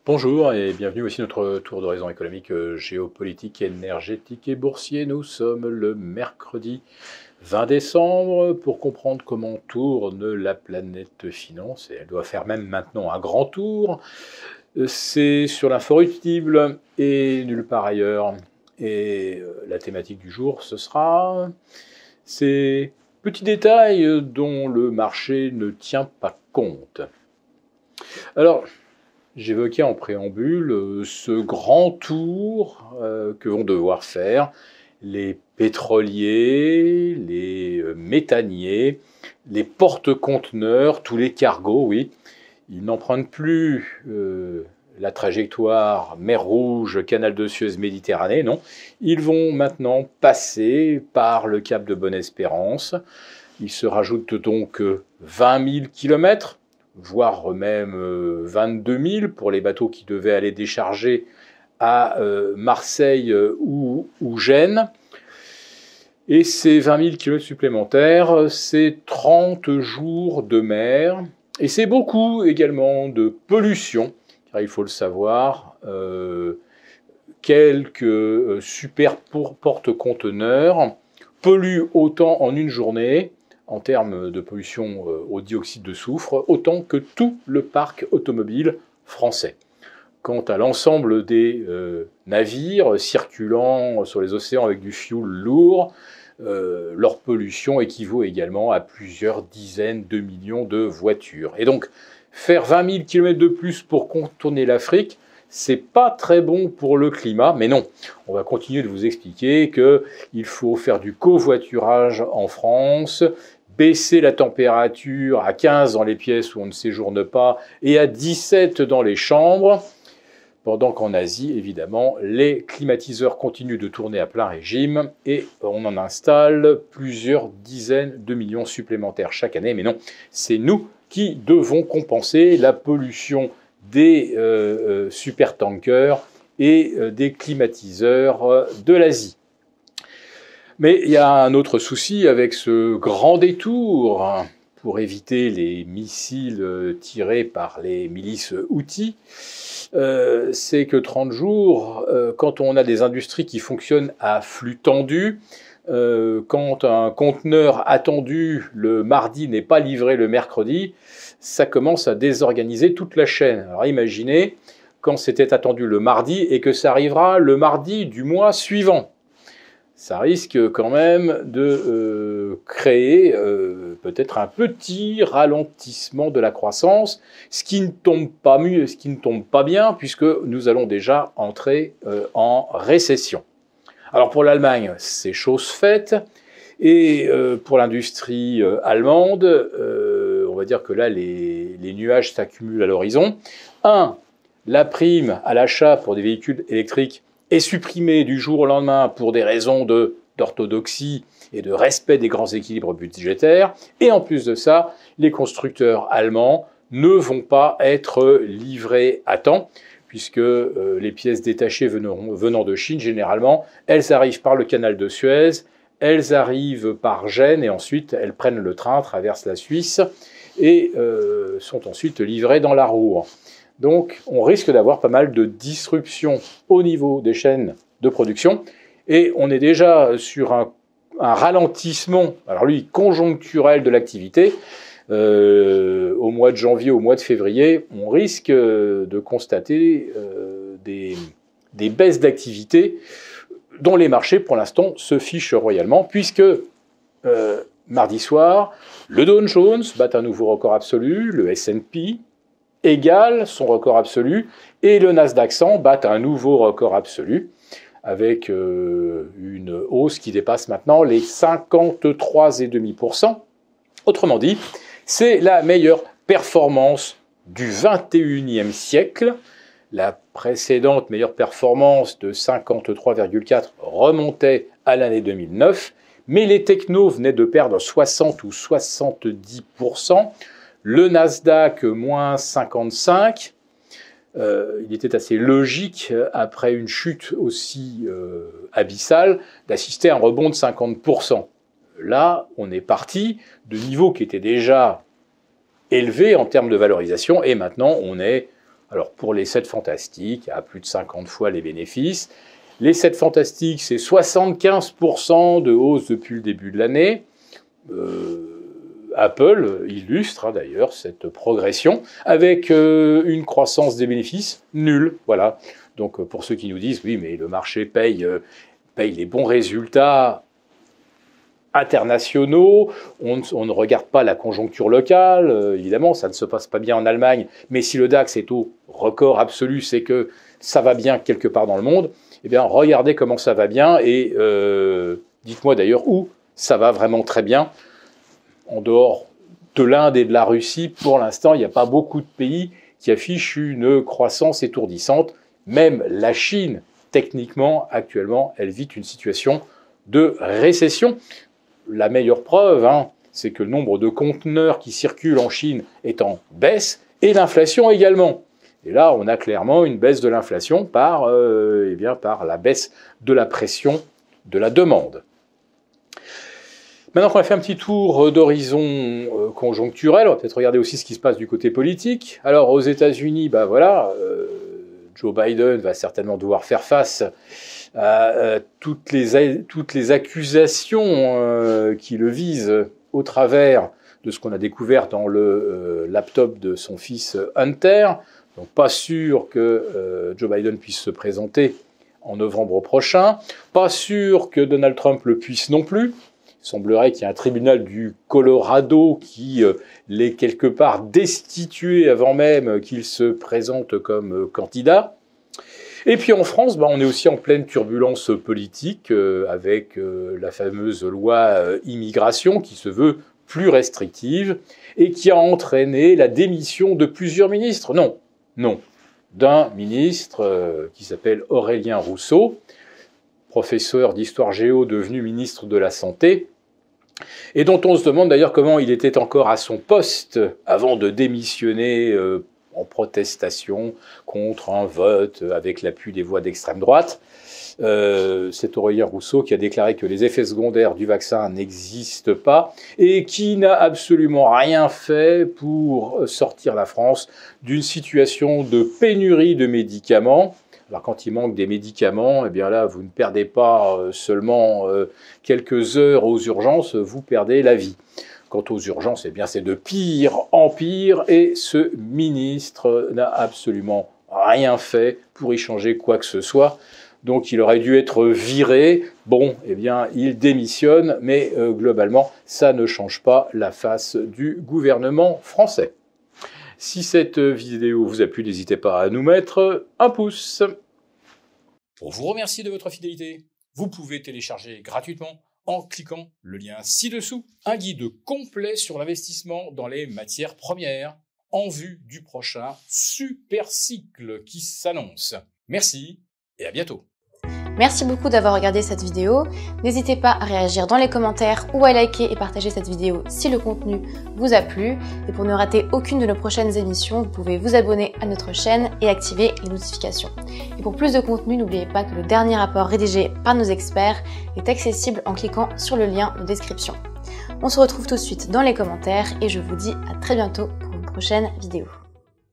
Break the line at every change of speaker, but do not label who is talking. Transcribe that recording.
Bonjour et bienvenue aussi notre tour d'horizon économique, géopolitique, énergétique et boursier. Nous sommes le mercredi 20 décembre pour comprendre comment tourne la planète finance. Et elle doit faire même maintenant un grand tour. C'est sur l'inforruptible et nulle part ailleurs. Et la thématique du jour, ce sera ces petits détails dont le marché ne tient pas compte. Alors, j'évoquais en préambule ce grand tour que vont devoir faire les pétroliers, les méthaniers, les porte-conteneurs, tous les cargos, oui. Ils n'empruntent plus la trajectoire mer Rouge, canal de Suez, Méditerranée, non. Ils vont maintenant passer par le cap de Bonne-Espérance. Il se rajoute donc 20 000 kilomètres, voire même 22 000 pour les bateaux qui devaient aller décharger à Marseille ou Gênes. Et ces 20 000 km supplémentaires, c'est 30 jours de mer. Et c'est beaucoup également de pollution, car il faut le savoir, quelques super porte-conteneurs polluent autant en une journée, en termes de pollution au dioxyde de soufre, autant que tout le parc automobile français. Quant à l'ensemble des navires circulant sur les océans avec du fioul lourd, leur pollution équivaut également à plusieurs dizaines de millions de voitures. Et donc, faire 20 000 km de plus pour contourner l'Afrique, c'est pas très bon pour le climat, mais non. On va continuer de vous expliquer qu'il faut faire du covoiturage en France, baisser la température à 15 dans les pièces où on ne séjourne pas et à 17 dans les chambres, pendant qu'en Asie, évidemment, les climatiseurs continuent de tourner à plein régime et on en installe plusieurs dizaines de millions supplémentaires chaque année. Mais non, c'est nous qui devons compenser la pollution des supertankers et des climatiseurs de l'Asie. Mais il y a un autre souci avec ce grand détour pour éviter les missiles tirés par les milices Houthis. C'est que 30 jours, quand on a des industries qui fonctionnent à flux tendu, quand un conteneur attendu le mardi n'est pas livré le mercredi, ça commence à désorganiser toute la chaîne. Alors imaginez quand c'était attendu le mardi et que ça arrivera le mardi du mois suivant. Ça risque quand même de créer peut-être un petit ralentissement de la croissance, ce qui ne tombe pas bien, puisque nous allons déjà entrer en récession. Alors pour l'Allemagne, c'est chose faite, et pour l'industrie allemande, on va dire que là, les nuages s'accumulent à l'horizon. La prime à l'achat pour des véhicules électriques est supprimée du jour au lendemain pour des raisons d'orthodoxie et de respect des grands équilibres budgétaires. Et en plus de ça, les constructeurs allemands ne vont pas être livrés à temps, puisque les pièces détachées venant de Chine, généralement, elles arrivent par le canal de Suez, elles arrivent par Gênes, et ensuite elles prennent le train, traversent la Suisse, et sont ensuite livrées dans la Ruhr. Donc, on risque d'avoir pas mal de disruptions au niveau des chaînes de production. Et on est déjà sur un ralentissement, alors lui, conjoncturel de l'activité. Au mois de janvier, au mois de février, on risque de constater des baisses d'activité dont les marchés, pour l'instant, se fichent royalement, puisque mardi soir, le Dow Jones bat un nouveau record absolu, le S&P égale son record absolu, et le Nasdaq 100 bat un nouveau record absolu, avec une hausse qui dépasse maintenant les 53,5%. Autrement dit, c'est la meilleure performance du 21e siècle. La précédente meilleure performance de 53,4 remontait à l'année 2009, mais les technos venaient de perdre 60 ou 70%. Le Nasdaq, moins 55. Il était assez logique, après une chute aussi abyssale, d'assister à un rebond de 50%. Là, on est parti de niveaux qui étaient déjà élevés en termes de valorisation, et maintenant, on est Alors pour les 7 fantastiques, à plus de 50 fois les bénéfices. Les 7 fantastiques, c'est 75% de hausse depuis le début de l'année. Apple illustre d'ailleurs cette progression avec une croissance des bénéfices nulle. Voilà. Donc pour ceux qui nous disent oui mais le marché paye les bons résultats internationaux, on ne regarde pas la conjoncture locale, évidemment ça ne se passe pas bien en Allemagne, mais si le DAX est au record absolu, c'est que ça va bien quelque part dans le monde, eh bien regardez comment ça va bien et dites-moi d'ailleurs où ça va vraiment très bien. En dehors de l'Inde et de la Russie, pour l'instant, il n'y a pas beaucoup de pays qui affichent une croissance étourdissante. Même la Chine, techniquement, actuellement, elle vit une situation de récession. La meilleure preuve, c'est que le nombre de conteneurs qui circulent en Chine est en baisse et l'inflation également. Et là, on a clairement une baisse de l'inflation par la baisse de la pression de la demande. Maintenant qu'on a fait un petit tour d'horizon conjoncturel, on va peut-être regarder aussi ce qui se passe du côté politique. Alors aux États-Unis, Joe Biden va certainement devoir faire face à toutes les accusations qui le visent au travers de ce qu'on a découvert dans le laptop de son fils Hunter. Donc pas sûr que Joe Biden puisse se présenter en novembre prochain. Pas sûr que Donald Trump le puisse non plus. Il semblerait qu'il y ait un tribunal du Colorado qui l'ait quelque part destitué avant même qu'il se présente comme candidat. Et puis en France, on est aussi en pleine turbulence politique avec la fameuse loi immigration qui se veut plus restrictive et qui a entraîné la démission de plusieurs ministres. Non, d'un ministre qui s'appelle Aurélien Rousseau, professeur d'histoire géo devenu ministre de la Santé, et dont on se demande d'ailleurs comment il était encore à son poste avant de démissionner en protestation contre un vote avec l'appui des voix d'extrême droite. C'est Aurélien Rousseau qui a déclaré que les effets secondaires du vaccin n'existent pas et qui n'a absolument rien fait pour sortir la France d'une situation de pénurie de médicaments. Alors quand il manque des médicaments, eh bien là, vous ne perdez pas seulement quelques heures aux urgences, vous perdez la vie. Quant aux urgences, eh bien c'est de pire en pire et ce ministre n'a absolument rien fait pour y changer quoi que ce soit. Donc il aurait dû être viré. Bon, eh bien il démissionne, mais globalement, ça ne change pas la face du gouvernement français. Si cette vidéo vous a plu, n'hésitez pas à nous mettre un pouce. Pour vous remercier de votre fidélité, vous pouvez télécharger gratuitement en cliquant le lien ci-dessous un guide complet sur l'investissement dans les matières premières en vue du prochain super cycle qui s'annonce. Merci et à bientôt.
Merci beaucoup d'avoir regardé cette vidéo. N'hésitez pas à réagir dans les commentaires ou à liker et partager cette vidéo si le contenu vous a plu. Et pour ne rater aucune de nos prochaines émissions, vous pouvez vous abonner à notre chaîne et activer les notifications. Et pour plus de contenu, n'oubliez pas que le dernier rapport rédigé par nos experts est accessible en cliquant sur le lien de description. On se retrouve tout de suite dans les commentaires et je vous dis à très bientôt pour une prochaine vidéo.